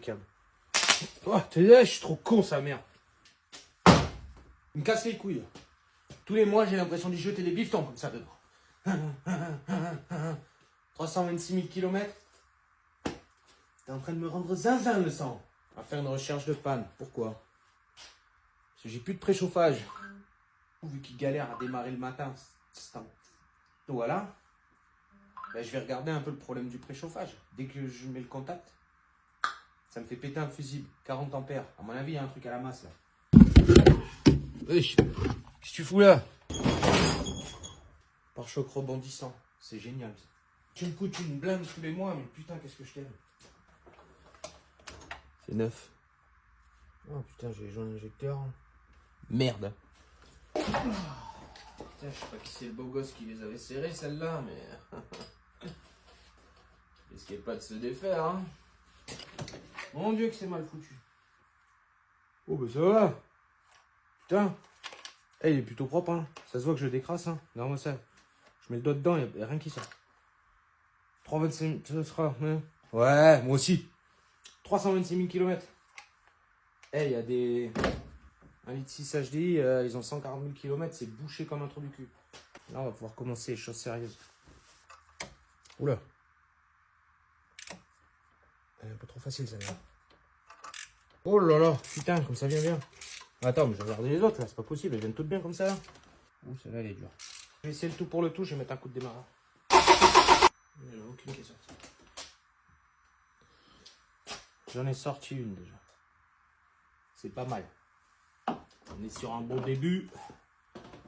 câble. Oh, je suis trop con, sa mère. Il me casse les couilles. Tous les mois, j'ai l'impression d'y jeter des bifetons comme ça dedans. 326 000 km. T'es en train de me rendre zinzin le sang. On va faire une recherche de panne. Pourquoi? Parce que j'ai plus de préchauffage. Vu qu'il galère à démarrer le matin. Voilà. Ben, je vais regarder un peu le problème du préchauffage. Dès que je mets le contact, ça me fait péter un fusible. 40 ampères. À mon avis, il y a un truc à la masse là. Qu'est-ce que tu fous là? Pare-choc rebondissant. C'est génial ça. Tu me coûtes une blinde tous les mois, mais putain, qu'est-ce que je t'aime. C'est neuf. Oh putain, j'ai les joints d'injecteur. Merde. Putain, je sais pas qui c'est le beau gosse qui les avait serrés, celle-là, mais... risquez pas de se défaire, hein. Mon Dieu que c'est mal foutu. Oh bah ça va. Putain. Eh, il est plutôt propre, hein. Ça se voit que je le décrasse, hein. Regarde-moi ça. Je mets le doigt dedans, il n'y a rien qui sort. 325... ça sera... Ouais, moi aussi. 326 000 km. Eh, il y a des... 1,6 litre HDI, ils ont 140 000 km, c'est bouché comme un trou du cul. Là, on va pouvoir commencer les choses sérieuses. Oula. Elle est un peu trop facile, ça vient. Oh là là, putain, comme ça vient bien. Attends, mais je vais regarder les autres, là, c'est pas possible, elles viennent toutes bien comme ça, là. Ouh, celle-là, elle est dure. Je vais essayer le tout pour le tout, je vais mettre un coup de démarrage. Il n'y en a aucune qui est sortie. J'en ai sorti une, déjà. C'est pas mal. On est sur un bon début.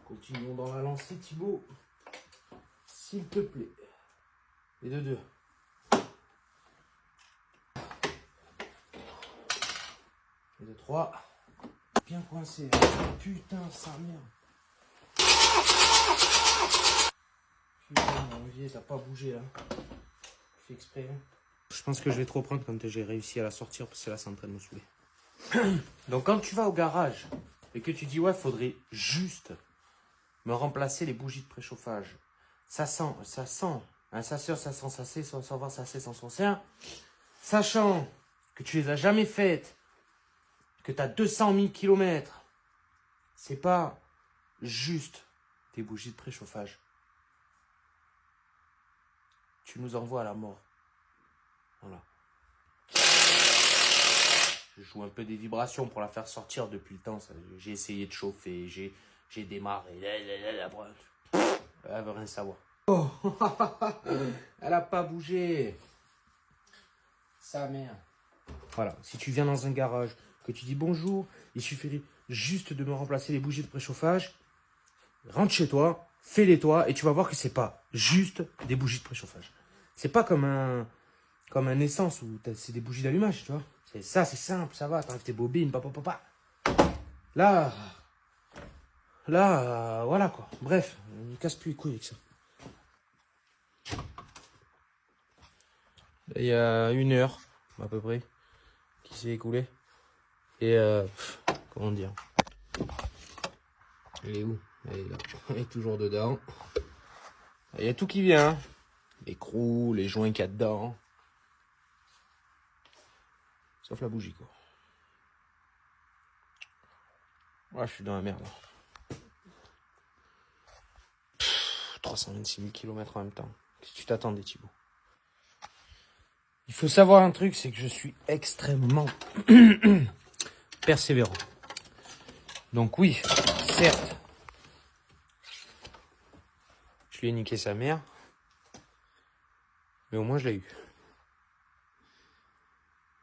Continuons dans la lancée, Thibaut. S'il te plaît. Et de deux. Et de trois. Bien coincé. Putain, sa mère. Putain, mon Olivier, t'as pas bougé là. Je fais exprès. Hein. Je pense que je vais te reprendre quand j'ai réussi à la sortir parce que là, c'est en train de me saouler. Donc, quand tu vas au garage et que tu dis, ouais, faudrait juste me remplacer les bougies de préchauffage. Ça sent, un sasseur, ça sent, ça sait, sans savoir, ça sait, sans son sein. Sachant que tu les as jamais faites, que tu as 200 000 km, c'est pas juste des bougies de préchauffage. Tu nous envoies à la mort. Voilà. Je joue un peu des vibrations pour la faire sortir depuis le temps. J'ai essayé de chauffer, j'ai démarré. Elle veut rien savoir. Oh, elle a pas bougé. Sa mère. Voilà, si tu viens dans un garage, que tu dis bonjour, il suffirait juste de me remplacer les bougies de préchauffage. Rentre chez toi, fais-les toi, et tu vas voir que c'est pas juste des bougies de préchauffage. C'est pas comme un essence où c'est des bougies d'allumage, tu vois. C'est simple, ça va, t'enlèves tes bobines, papa. Là, voilà quoi. Bref, on ne casse plus les couilles avec ça. Il y a 1 heure, à peu près, qui s'est écoulée. Et, comment dire? Elle est où? Elle est là. Elle est toujours dedans. Il y a tout qui vient. Hein. Les crous, les joints qu'il y a dedans. Sauf la bougie, quoi. Ouais, je suis dans la merde. 326 000 km en même temps. Qu'est-ce que tu t'attendais, Thibaut? Il faut savoir un truc, c'est que je suis extrêmement persévérant. Donc oui, certes, je lui ai niqué sa mère, mais au moins je l'ai eu.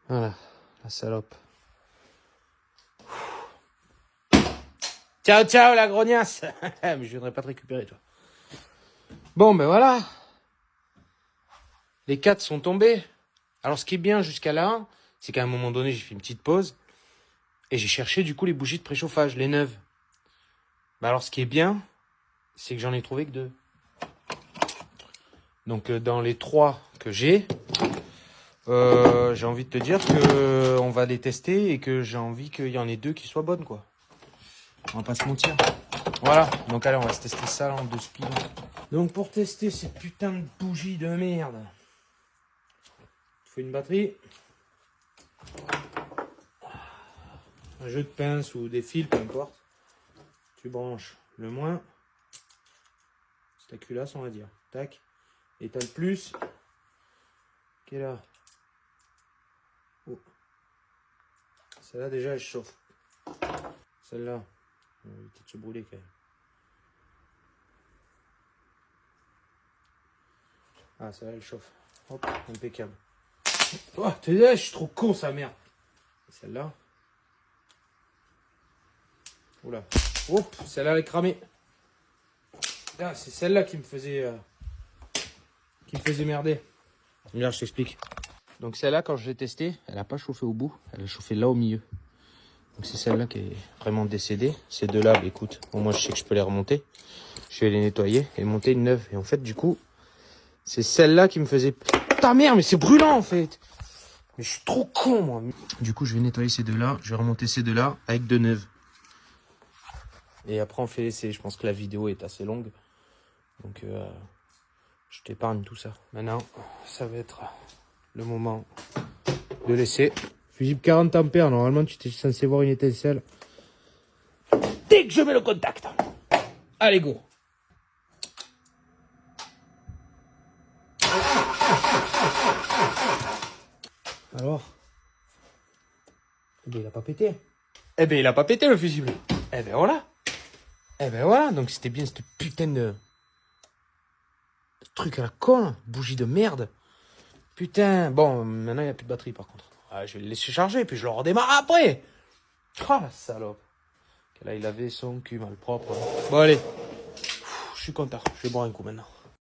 Voilà, la salope. Ciao la grognasse. Mais je viendrai pas te récupérer, toi. Bon, ben voilà. Les 4 sont tombés. Alors, ce qui est bien jusqu'à là, c'est qu'à un moment donné, j'ai fait une petite pause. Et j'ai cherché, du coup, les bougies de préchauffage, les neuves. Ben alors, ce qui est bien, c'est que j'en ai trouvé que 2. Donc, dans les 3 que j'ai envie de te dire que on va les tester et que j'ai envie qu'il y en ait 2 qui soient bonnes, quoi. On va pas se mentir. Voilà, donc allez, on va se tester ça là, en 2 speed. Donc pour tester ces putains de bougies de merde, il faut une batterie. un jeu de pince ou des fils, peu importe. Tu branches le moins. C'est la culasse, on va dire. Tac. Et t'as le plus qui est là. Oh. Celle-là, déjà, elle chauffe. Celle-là, on va éviter de se brûler quand même. Ah, celle-là, elle chauffe. Hop, impeccable. Oh, je suis trop con, sa mère. Celle-là. Oula. Hop, celle-là, elle est cramée. Ah, c'est celle-là qui me faisait merder. Regarde, je t'explique. Donc celle-là, quand je l'ai testée, elle n'a pas chauffé au bout. Elle a chauffé là au milieu. Donc c'est celle-là qui est vraiment décédée. Ces deux-là, bah, écoute, bon, moi je sais que je peux les remonter. Je vais les nettoyer et monter une neuve. Et en fait, du coup, c'est celle-là qui me faisait... Putain merde, mais c'est brûlant en fait. Mais je suis trop con, moi. Du coup, je vais nettoyer ces deux-là. Je vais remonter ces deux-là avec deux neuves. Et après, on fait l'essai. Je pense que la vidéo est assez longue. Donc, je t'épargne tout ça. Maintenant, ça va être le moment de l'essai. Fusible 40 ampères. Normalement, tu es censé voir une étincelle dès que je mets le contact. Allez, go. Alors? Eh ben, il a pas pété. Eh ben, il a pas pété, le fusible. Eh ben, voilà. Eh ben, voilà. Donc, c'était bien cette putain de truc à la con. Bougie de merde. Putain. Bon, maintenant, il n'y a plus de batterie, par contre. Ah, je vais le laisser charger, puis je le redémarre après. Oh, la salope. Là, il avait son cul mal propre. Bon, allez. Je suis content. Je vais boire un coup maintenant.